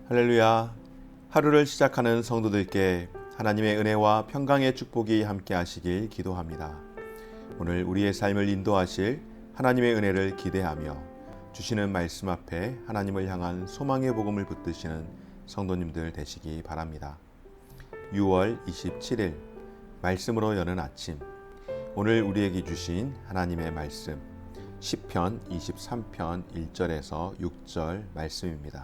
할렐루야. 하루를 시작하는 성도들께 하나님의 은혜와 평강의 축복이 함께 하시길 기도합니다. 오늘 우리의 삶을 인도하실 하나님의 은혜를 기대하며 주시는 말씀 앞에 하나님을 향한 소망의 복음을 붙드시는 성도님들 되시기 바랍니다. 6월 27일 말씀으로 여는 아침, 오늘 우리에게 주신 하나님의 말씀 시편 23편 1절에서 6절 말씀입니다.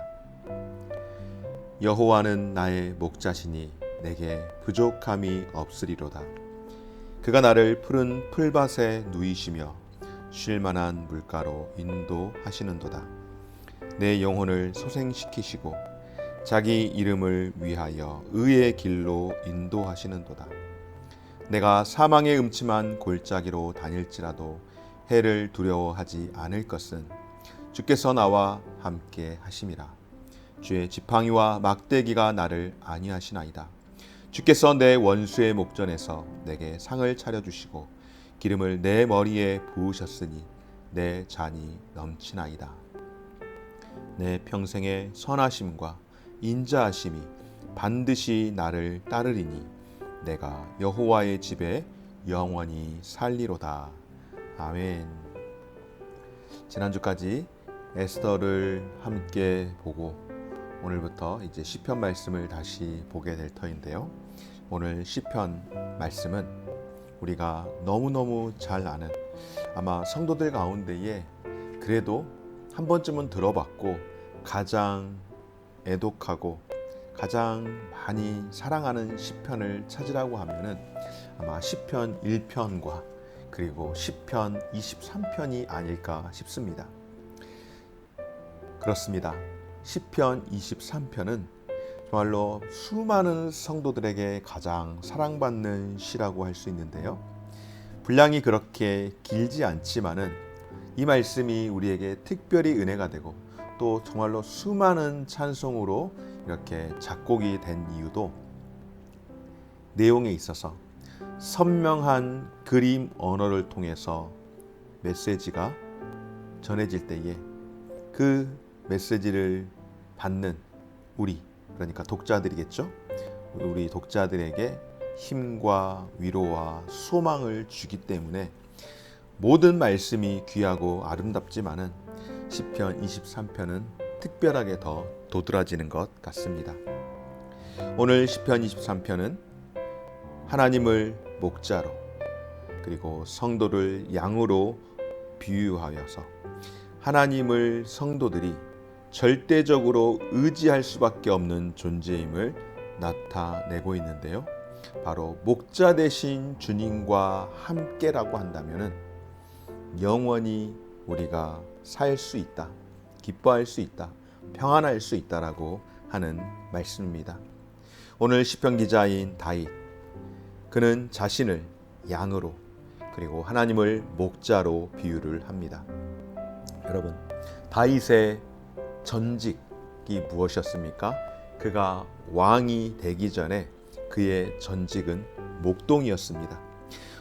여호와는 나의 목자시니 내게 부족함이 없으리로다. 그가 나를 푸른 풀밭에 누이시며 쉴만한 물가로 인도하시는도다. 내 영혼을 소생시키시고 자기 이름을 위하여 의의 길로 인도하시는도다. 내가 사망의 음침한 골짜기로 다닐지라도 해를 두려워하지 않을 것은 주께서 나와 함께 하심이라. 주의 지팡이와 막대기가 나를 안위하시나이다. 주께서 내 원수의 목전에서 내게 상을 차려주시고 기름을 내 머리에 부으셨으니 내 잔이 넘치나이다. 내 평생의 선하심과 인자하심이 반드시 나를 따르리니 내가 여호와의 집에 영원히 살리로다. 아멘. 지난주까지 에스더를 함께 보고 오늘부터 이제 시편 말씀을 다시 보게 될 터인데요. 오늘 시편 말씀은 우리가 너무너무 잘 아는, 아마 성도들 가운데에 그래도 한 번쯤은 들어봤고 가장 애독하고 가장 많이 사랑하는 시편을 찾으라고 하면은 아마 시편 1편과 그리고 시편 23편이 아닐까 싶습니다. 그렇습니다. 시편 23편은 정말로 수많은 성도들에게 가장 사랑받는 시라고 할 수 있는데요. 분량이 그렇게 길지 않지만은 이 말씀이 우리에게 특별히 은혜가 되고 또 정말로 수많은 찬송으로 이렇게 작곡이 된 이유도 내용에 있어서 선명한 그림 언어를 통해서 메시지가 전해질 때에 그 메시지를 받는 우리, 그러니까 독자들이겠죠. 우리 독자들에게 힘과 위로와 소망을 주기 때문에 모든 말씀이 귀하고 아름답지만은 시편 23편은 특별하게 더 도드라지는 것 같습니다. 오늘 시편 23편은 하나님을 목자로 그리고 성도를 양으로 비유하여서 하나님을 성도들이 절대적으로 의지할 수밖에 없는 존재임을 나타내고 있는데요. 바로 목자 되신 주님과 함께라고 한다면은 영원히 우리가 살 수 있다, 기뻐할 수 있다, 평안할 수 있다라고 하는 말씀입니다. 오늘 시편 기자인 다윗, 그는 자신을 양으로 그리고 하나님을 목자로 비유를 합니다. 여러분, 다윗의 전직이 무엇이었습니까? 그가 왕이 되기 전에 그의 전직은 목동이었습니다.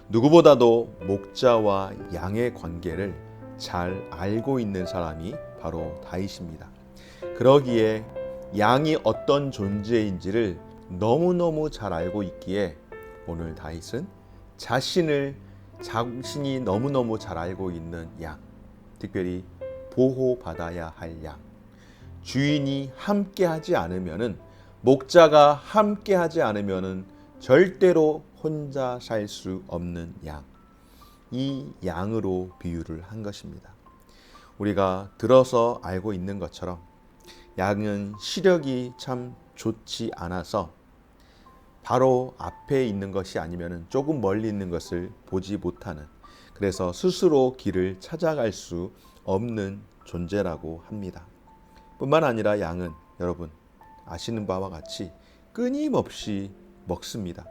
누구보다도 목자와 양의 관계를 잘 알고 있는 사람이 바로 다윗입니다. 그러기에 양이 어떤 존재인지를 너무너무 잘 알고 있기에 오늘 다윗은 자신이 너무너무 잘 알고 있는 양, 특별히 보호받아야 할 양, 주인이 함께하지 않으면은, 목자가 함께하지 않으면은 절대로 혼자 살 수 없는 양, 이 양으로 비유를 한 것입니다. 우리가 들어서 알고 있는 것처럼 양은 시력이 참 좋지 않아서 바로 앞에 있는 것이 아니면은 조금 멀리 있는 것을 보지 못하는, 그래서 스스로 길을 찾아갈 수 없는 존재라고 합니다. 뿐만 아니라 양은 여러분 아시는 바와 같이 끊임없이 먹습니다.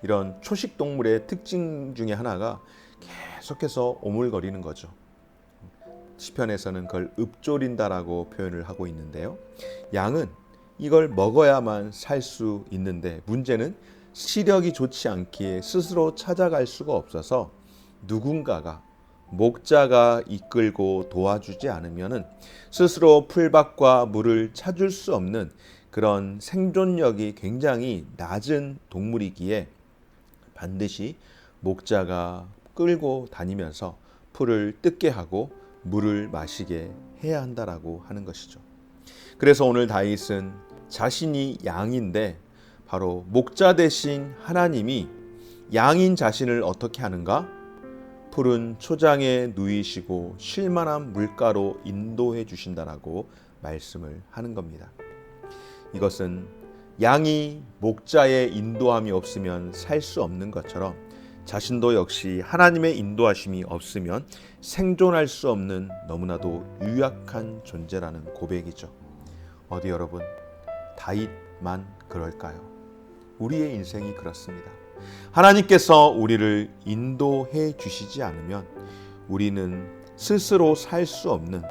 이런 초식 동물의 특징 중에 하나가 계속해서 오물거리는 거죠. 시편에서는 그걸 읊조린다라고 표현을 하고 있는데요. 양은 이걸 먹어야만 살 수 있는데 문제는 시력이 좋지 않기에 스스로 찾아갈 수가 없어서 누군가가, 목자가 이끌고 도와주지 않으면 스스로 풀밭과 물을 찾을 수 없는 그런 생존력이 굉장히 낮은 동물이기에 반드시 목자가 끌고 다니면서 풀을 뜯게 하고 물을 마시게 해야 한다라고 하는 것이죠. 그래서 오늘 다윗은 자신이 양인데 바로 목자 대신 하나님이 양인 자신을 어떻게 하는가? 푸른 초장에 누이시고 쉴만한 물가로 인도해 주신다라고 말씀을 하는 겁니다. 이것은 양이 목자의 인도함이 없으면 살 수 없는 것처럼 자신도 역시 하나님의 인도하심이 없으면 생존할 수 없는 너무나도 유약한 존재라는 고백이죠. 어디 여러분, 다윗만 그럴까요? 우리의 인생이 그렇습니다. 하나님께서 우리를 인도해 주시지 않으면 우리는 스스로 살 수 없는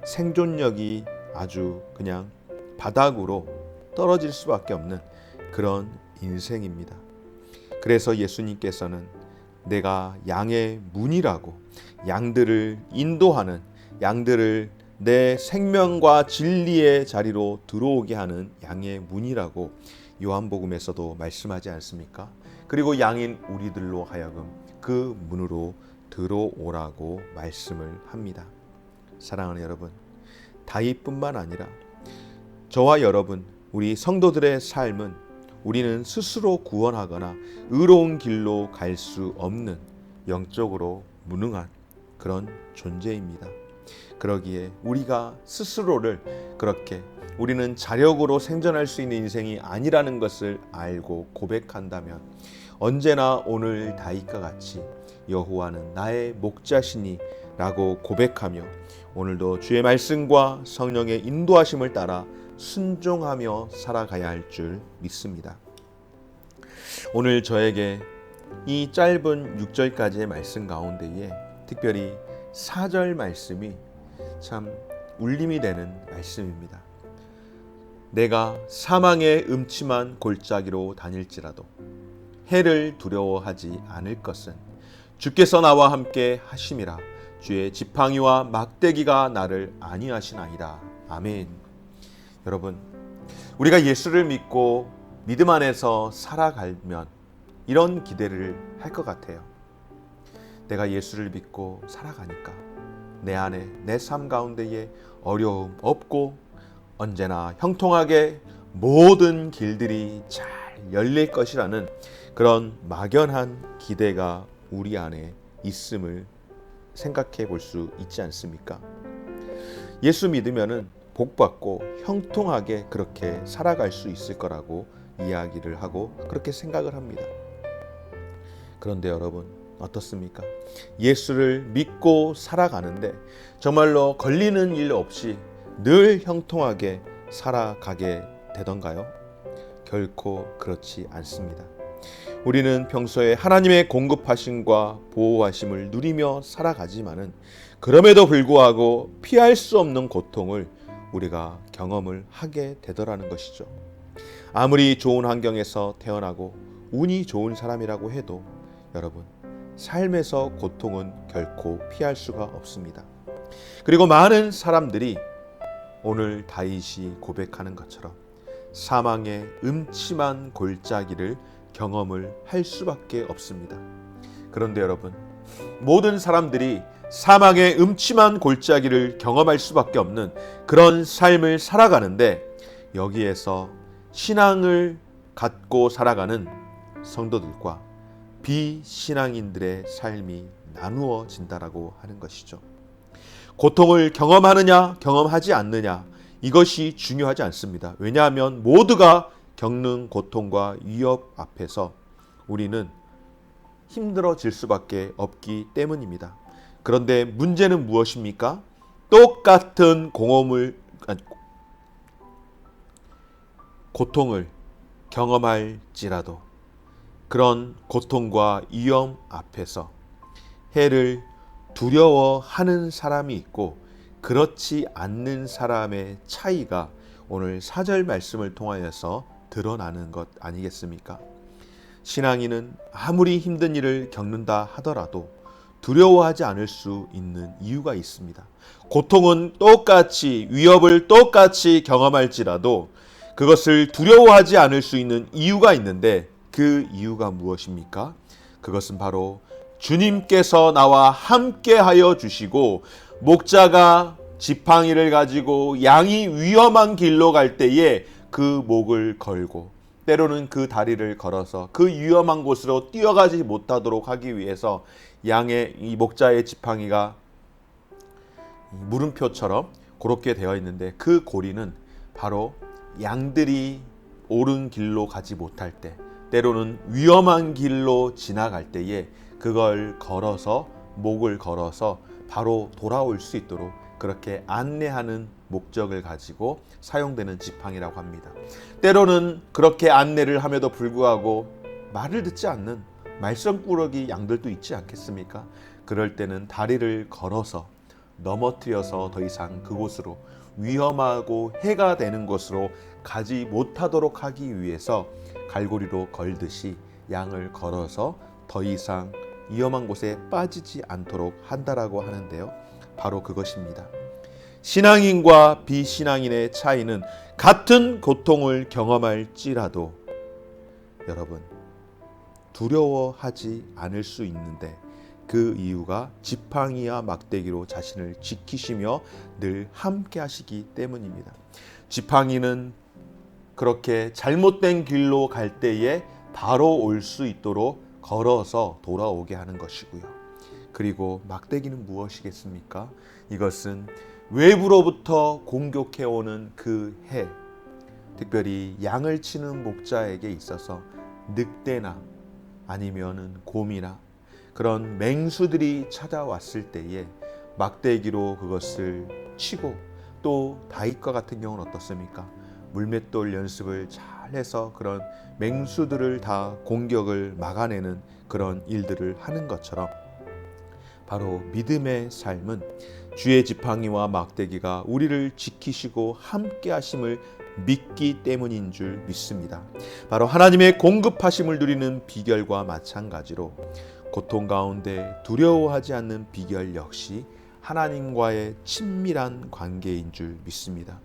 생존력이 아주 그냥 바닥으로 떨어질 수밖에 없는 그런 인생입니다. 그래서 예수님께서는 내가 양의 문이라고, 양들을 인도하는, 양들을 내 생명과 진리의 자리로 들어오게 하는 양의 문이라고 요한복음에서도 말씀하지 않습니까? 그리고 양인 우리들로 하여금 그 문으로 들어오라고 말씀을 합니다. 사랑하는 여러분, 다윗뿐만 아니라 저와 여러분, 우리 성도들의 삶은 우리는 스스로 구원하거나 의로운 길로 갈 수 없는 영적으로 무능한 그런 존재입니다. 그러기에 우리가 스스로를 그렇게 우리는 자력으로 생존할 수 있는 인생이 아니라는 것을 알고 고백한다면 언제나 오늘 다윗과 같이 여호와는 나의 목자시니 라고 고백하며 오늘도 주의 말씀과 성령의 인도하심을 따라 순종하며 살아가야 할 줄 믿습니다. 오늘 저에게 이 짧은 6절까지의 말씀 가운데에 특별히 4절 말씀이 참 울림이 되는 말씀입니다. 내가 사망의 음침한 골짜기로 다닐지라도 해를 두려워하지 않을 것은 주께서 나와 함께 하심이라. 주의 지팡이와 막대기가 나를 안위하시나이다. 아멘. 여러분, 우리가 예수를 믿고 믿음 안에서 살아가면 이런 기대를 할 것 같아요. 내가 예수를 믿고 살아가니까 내 안에, 내 삶 가운데에 어려움 없고 언제나 형통하게 모든 길들이 잘 열릴 것이라는 그런 막연한 기대가 우리 안에 있음을 생각해 볼 수 있지 않습니까? 예수 믿으면은 복받고 형통하게 그렇게 살아갈 수 있을 거라고 이야기를 하고 그렇게 생각을 합니다. 그런데 여러분, 어떻습니까? 예수를 믿고 살아가는데 정말로 걸리는 일 없이 늘 형통하게 살아가게 되던가요? 결코 그렇지 않습니다. 우리는 평소에 하나님의 공급하심과 보호하심을 누리며 살아가지만은 그럼에도 불구하고 피할 수 없는 고통을 우리가 경험을 하게 되더라는 것이죠. 아무리 좋은 환경에서 태어나고 운이 좋은 사람이라고 해도 여러분, 삶에서 고통은 결코 피할 수가 없습니다. 그리고 많은 사람들이 오늘 다윗이 고백하는 것처럼 사망의 음침한 골짜기를 경험을 할 수밖에 없습니다. 그런데 여러분, 모든 사람들이 사망의 음침한 골짜기를 경험할 수밖에 없는 그런 삶을 살아가는데 여기에서 신앙을 갖고 살아가는 성도들과 비신앙인들의 삶이 나누어진다라고 하는 것이죠. 고통을 경험하느냐 경험하지 않느냐 이것이 중요하지 않습니다. 왜냐하면 모두가 겪는 고통과 위협 앞에서 우리는 힘들어질 수밖에 없기 때문입니다. 그런데 문제는 무엇입니까? 똑같은 고통을 경험할지라도 그런 고통과 위험 앞에서 해를 두려워하는 사람이 있고 그렇지 않는 사람의 차이가 오늘 4절 말씀을 통하여서 드러나는 것 아니겠습니까? 신앙인은 아무리 힘든 일을 겪는다 하더라도 두려워하지 않을 수 있는 이유가 있습니다. 고통은 똑같이, 위협을 똑같이 경험할지라도 그것을 두려워하지 않을 수 있는 이유가 있는데 그 이유가 무엇입니까? 그것은 바로 주님께서 나와 함께하여 주시고 목자가 지팡이를 가지고 양이 위험한 길로 갈 때에 그 목을 걸고 때로는 그 다리를 걸어서 그 위험한 곳으로 뛰어가지 못하도록 하기 위해서 양의 이 목자의 지팡이가 물음표처럼 그렇게 되어 있는데 그 고리는 바로 양들이 옳은 길로 가지 못할 때 때로는 위험한 길로 지나갈 때에 그걸 걸어서 목을 걸어서 바로 돌아올 수 있도록 그렇게 안내하는 목적을 가지고 사용되는 지팡이라고 합니다. 때로는 그렇게 안내를 함에도 불구하고 말을 듣지 않는 말썽꾸러기 양들도 있지 않겠습니까? 그럴 때는 다리를 걸어서 넘어뜨려서 더 이상 그곳으로 위험하고 해가 되는 곳으로 가지 못하도록 하기 위해서 갈고리로 걸듯이 양을 걸어서 더 이상 위험한 곳에 빠지지 않도록 한다라고 하는데요. 바로 그것입니다. 신앙인과 비신앙인의 차이는 같은 고통을 경험할지라도 여러분 두려워하지 않을 수 있는데 그 이유가 지팡이와 막대기로 자신을 지키시며 늘 함께 하시기 때문입니다. 지팡이는 그렇게 잘못된 길로 갈 때에 바로 올 수 있도록 걸어서 돌아오게 하는 것이고요. 그리고 막대기는 무엇이겠습니까? 이것은 외부로부터 공격해오는 그 해, 특별히 양을 치는 목자에게 있어서 늑대나 아니면은 곰이나 그런 맹수들이 찾아왔을 때에 막대기로 그것을 치고 또 다윗과 같은 경우는 어떻습니까? 물맷돌 연습을 잘 해서 그런 맹수들을 다 공격을 막아내는 그런 일들을 하는 것처럼 바로 믿음의 삶은 주의 지팡이와 막대기가 우리를 지키시고 함께 하심을 믿기 때문인 줄 믿습니다. 바로 하나님의 공급하심을 누리는 비결과 마찬가지로 고통 가운데 두려워하지 않는 비결 역시 하나님과의 친밀한 관계인 줄 믿습니다.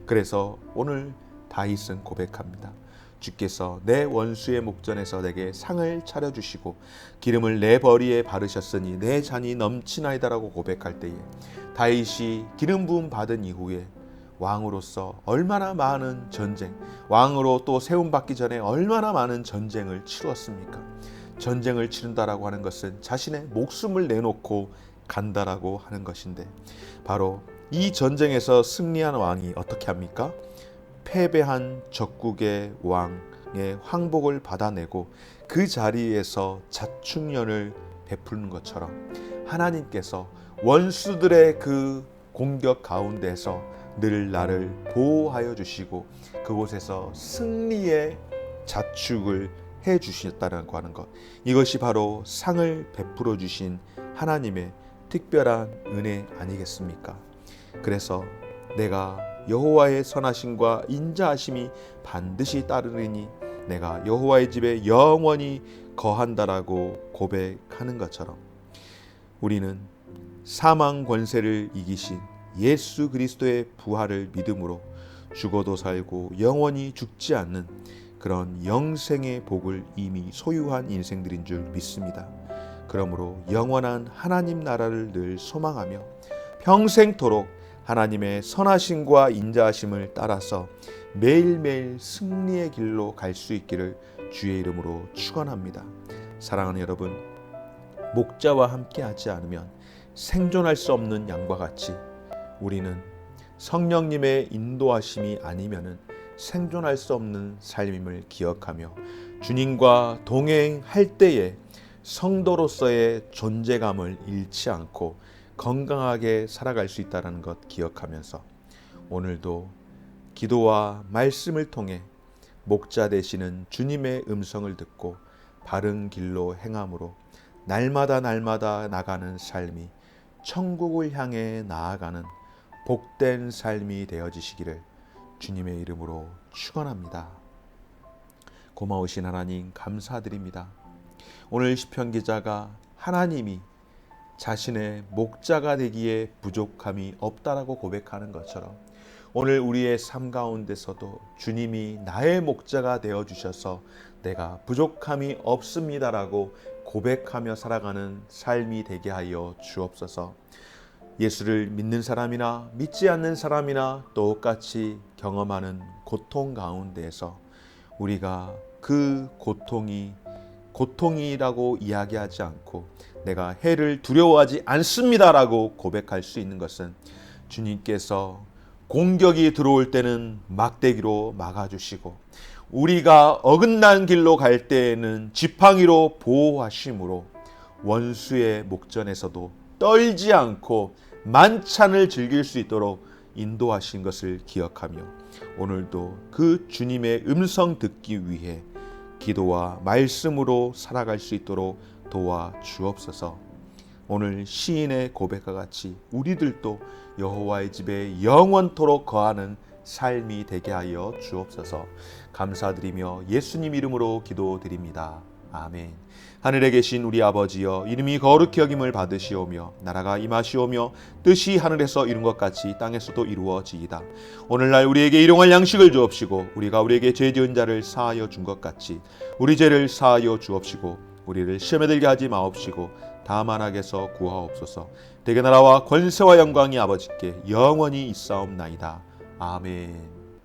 그래서 오늘 다윗은 고백합니다. 주께서 내 원수의 목전에서 내게 상을 차려주시고 기름을 내 머리에 바르셨으니 내 잔이 넘치나이다라고 고백할 때에 다윗이 기름 부음 받은 이후에 왕으로서 얼마나 많은 전쟁, 왕으로 또 세움받기 전에 얼마나 많은 전쟁을 치루었습니까? 전쟁을 치른다라고 하는 것은 자신의 목숨을 내놓고 간다라고 하는 것인데 바로 이 전쟁에서 승리한 왕이 어떻게 합니까? 패배한 적국의 왕의 황복을 받아내고 그 자리에서 자충년을 베푸는 것처럼 하나님께서 원수들의 그 공격 가운데서 늘 나를 보호하여 주시고 그곳에서 승리의 자축을 해 주셨다고 하는 것, 이것이 바로 상을 베풀어 주신 하나님의 특별한 은혜 아니겠습니까? 그래서 내가 여호와의 선하심과 인자하심이 반드시 따르리니 내가 여호와의 집에 영원히 거한다라고 고백하는 것처럼 우리는 사망 권세를 이기신 예수 그리스도의 부활을 믿음으로 죽어도 살고 영원히 죽지 않는 그런 영생의 복을 이미 소유한 인생들인 줄 믿습니다. 그러므로 영원한 하나님 나라를 늘 소망하며 평생토록 하나님의 선하심과 인자하심을 따라서 매일매일 승리의 길로 갈 수 있기를 주의 이름으로 축원합니다. 사랑하는 여러분, 목자와 함께하지 않으면 생존할 수 없는 양과 같이 우리는 성령님의 인도하심이 아니면은 생존할 수 없는 삶임을 기억하며 주님과 동행할 때에 성도로서의 존재감을 잃지 않고 건강하게 살아갈 수 있다는 것 기억하면서 오늘도 기도와 말씀을 통해 목자 되시는 주님의 음성을 듣고 바른 길로 행함으로 날마다 나가는 삶이 천국을 향해 나아가는 복된 삶이 되어지시기를 주님의 이름으로 축원합니다. 고마우신 하나님 감사드립니다. 오늘 시편 기자가 하나님이 자신의 목자가 되기에 부족함이 없다라고 고백하는 것처럼 오늘 우리의 삶 가운데서도 주님이 나의 목자가 되어 주셔서 내가 부족함이 없습니다라고 고백하며 살아가는 삶이 되게 하여 주옵소서. 예수를 믿는 사람이나 믿지 않는 사람이나 똑같이 경험하는 고통 가운데에서 우리가 그 고통이라고 이야기하지 않고 내가 해를 두려워하지 않습니다라고 고백할 수 있는 것은 주님께서 공격이 들어올 때는 막대기로 막아주시고 우리가 어긋난 길로 갈 때에는 지팡이로 보호하심으로 원수의 목전에서도 떨지 않고 만찬을 즐길 수 있도록 인도하신 것을 기억하며 오늘도 그 주님의 음성 듣기 위해 기도와 말씀으로 살아갈 수 있도록 도와 주옵소서. 오늘 시인의 고백과 같이 우리들도 여호와의 집에 영원토록 거하는 삶이 되게 하여 주옵소서. 감사드리며 예수님 이름으로 기도드립니다. 아멘. 하늘에 계신 우리 아버지여, 이름이 거룩히 여김을 받으시오며 나라가 임하시오며 뜻이 하늘에서 이룬 것 같이 땅에서도 이루어지이다. 오늘날 우리에게 일용할 양식을 주옵시고 우리가 우리에게 죄 지은 자를 사하여 준 것 같이 우리 죄를 사하여 주옵시고 우리를 시험에 들게 하지 마옵시고 다만 악에서 구하옵소서. 대개 나라와 권세와 영광이 아버지께 영원히 있사옵나이다. 아멘.